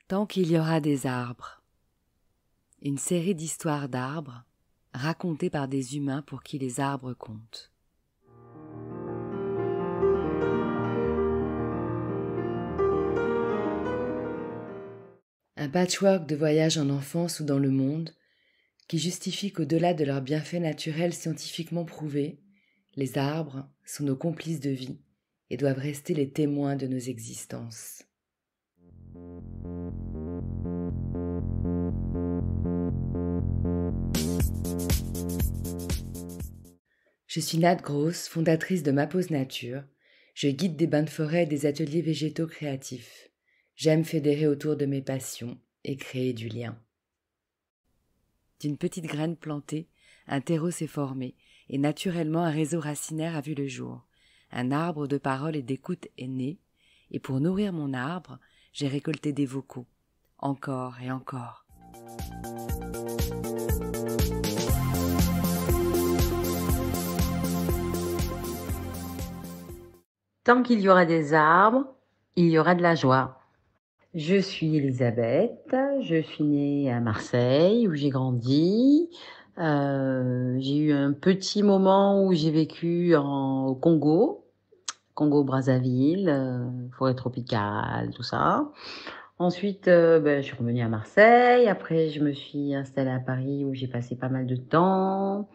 Tant qu'il y aura des arbres. Une série d'histoires d'arbres racontées par des humains pour qui les arbres comptent. Un patchwork de voyages en enfance ou dans le monde qui justifie qu'au-delà de leurs bienfaits naturels scientifiquement prouvés, les arbres sont nos complices de vie et doivent rester les témoins de nos existences. Je suis Nat Gross, fondatrice de Ma Pause Nature. Je guide des bains de forêt et des ateliers végétaux créatifs. J'aime fédérer autour de mes passions et créer du lien. D'une petite graine plantée, un terreau s'est formé et naturellement un réseau racinaire a vu le jour. Un arbre de parole et d'écoute est né et pour nourrir mon arbre, j'ai récolté des vocaux, encore et encore. Tant qu'il y aura des arbres, il y aura de la joie. Je suis Elisabeth, je suis née à Marseille où j'ai grandi. J'ai eu un petit moment où j'ai vécu au Congo-Brazzaville, forêt tropicale, tout ça. Ensuite, je suis revenue à Marseille. Après, je me suis installée à Paris où j'ai passé pas mal de temps.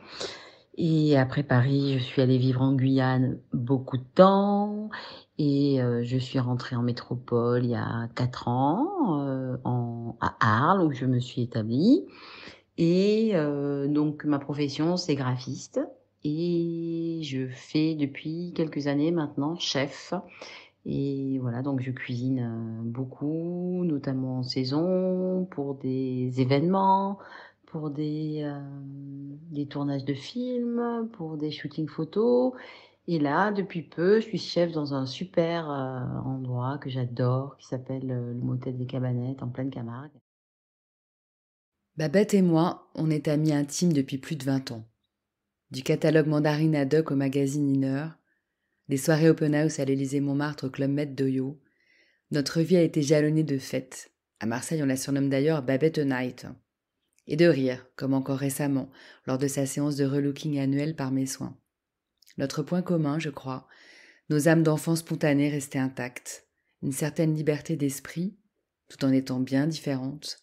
Et après Paris, je suis allée vivre en Guyane beaucoup de temps. Et je suis rentrée en métropole il y a 4 ans, à Arles, où je me suis établie. Et donc, ma profession, c'est graphiste. Et je fais depuis quelques années maintenant chef. Et voilà, donc je cuisine beaucoup, notamment en saison, pour des événements, pour des tournages de films, pour des shootings photos. Et là, depuis peu, je suis chef dans un super endroit que j'adore, qui s'appelle le Motel des Cabanettes, en pleine Camargue. Babette et moi, on est amis intimes depuis plus de 20 ans. Du catalogue Mandarine à Duck au magazine Inner, des soirées open house à l'Élysée-Montmartre au Club Med d'Oyo, notre vie a été jalonnée de fêtes. À Marseille, on la surnomme d'ailleurs Babette Night. Et de rire, comme encore récemment, lors de sa séance de relooking annuelle par mes soins. Notre point commun, je crois, nos âmes d'enfants spontanées restaient intactes, une certaine liberté d'esprit, tout en étant bien différentes,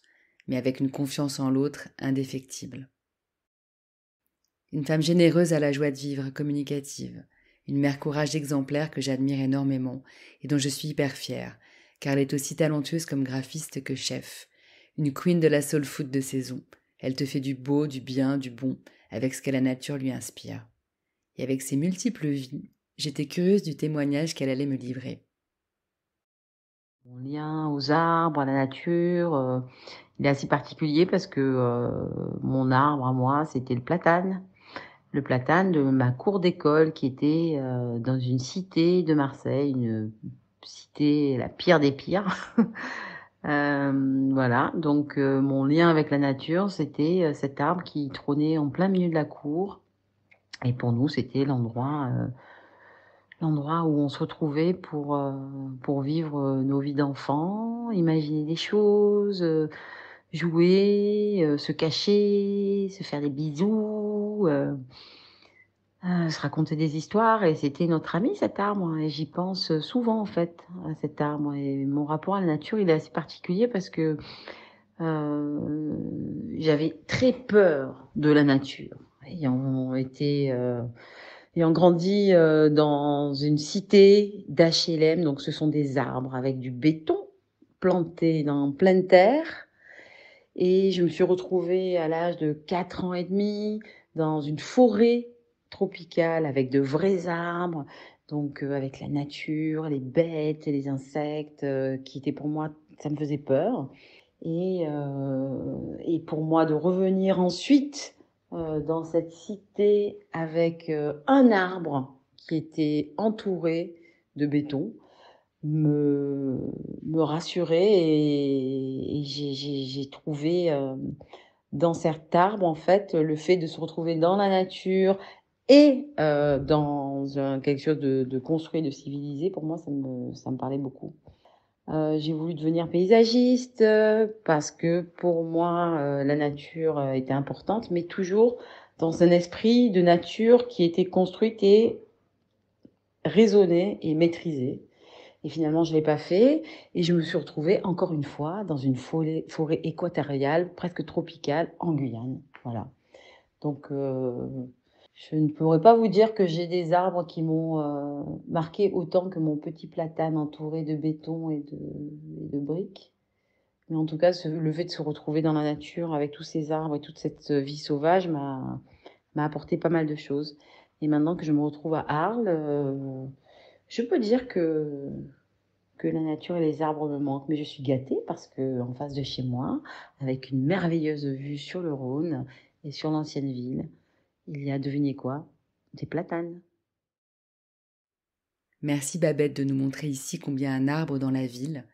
mais avec une confiance en l'autre indéfectible. Une femme généreuse à la joie de vivre, communicative, une mère courage exemplaire que j'admire énormément et dont je suis hyper fière, car elle est aussi talentueuse comme graphiste que chef, une queen de la soul food de saison. Elle te fait du beau, du bien, du bon, avec ce que la nature lui inspire. Et avec ses multiples vies, j'étais curieuse du témoignage qu'elle allait me livrer. Mon lien aux arbres, à la nature, il est assez particulier parce que mon arbre à moi, c'était le platane. Le platane de ma cour d'école qui était dans une cité de Marseille, une cité la pire des pires. Voilà, donc mon lien avec la nature, c'était cet arbre qui trônait en plein milieu de la cour. Et pour nous, c'était l'endroit où on se retrouvait pour vivre nos vies d'enfants, imaginer des choses, jouer, se cacher, se faire des bisous, se raconter des histoires. Et c'était notre ami cet arbre, et j'y pense souvent en fait à cet arbre. Et mon rapport à la nature, il est assez particulier parce que j'avais très peur de la nature, ayant grandi dans une cité d'HLM. Donc ce sont des arbres avec du béton planté en pleine terre. Et je me suis retrouvée à l'âge de 4 ans et demi dans une forêt tropicale avec de vrais arbres, donc avec la nature, les bêtes et les insectes, qui étaient pour moi, ça me faisait peur. Et pour moi de revenir ensuite dans cette cité avec un arbre qui était entouré de béton, me, me rassurer. Et j'ai trouvé dans cet arbre, en fait, le fait de se retrouver dans la nature et dans quelque chose de construit, de civilisé, pour moi, ça me parlait beaucoup. J'ai voulu devenir paysagiste, parce que pour moi, la nature, était importante, mais toujours dans un esprit de nature qui était construite et raisonnée et maîtrisée. Et finalement, je l'ai pas fait et je me suis retrouvée encore une fois dans une forêt équatoriale, presque tropicale, en Guyane. Voilà. Donc, je ne pourrais pas vous dire que j'ai des arbres qui m'ont marqué autant que mon petit platane entouré de béton et de briques. Mais en tout cas, le fait de se retrouver dans la nature avec tous ces arbres et toute cette vie sauvage m'a apporté pas mal de choses. Et maintenant que je me retrouve à Arles, je peux dire que la nature et les arbres me manquent. Mais je suis gâtée parce que en face de chez moi, avec une merveilleuse vue sur le Rhône et sur l'ancienne ville, il y a, devinez quoi? Des platanes. Merci Babette de nous montrer ici combien un arbre dans la ville,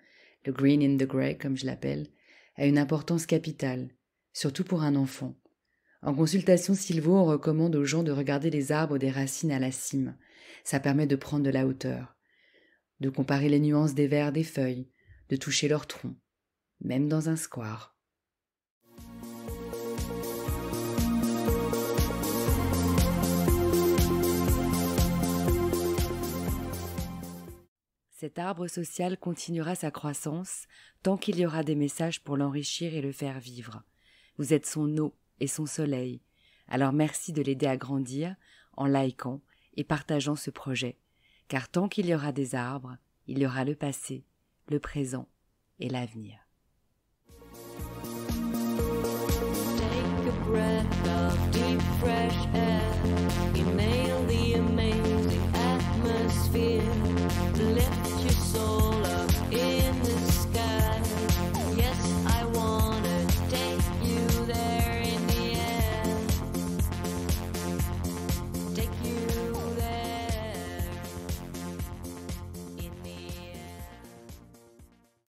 le green in the grey comme je l'appelle, a une importance capitale, surtout pour un enfant. En consultation Sylvo, on recommande aux gens de regarder les arbres des racines à la cime. Ça permet de prendre de la hauteur, de comparer les nuances des verts des feuilles, de toucher leur tronc, même dans un square. Cet arbre social continuera sa croissance tant qu'il y aura des messages pour l'enrichir et le faire vivre. Vous êtes son eau et son soleil, alors merci de l'aider à grandir en likant et partageant ce projet, car tant qu'il y aura des arbres, il y aura le passé, le présent et l'avenir. Take a breath of deep fresh air.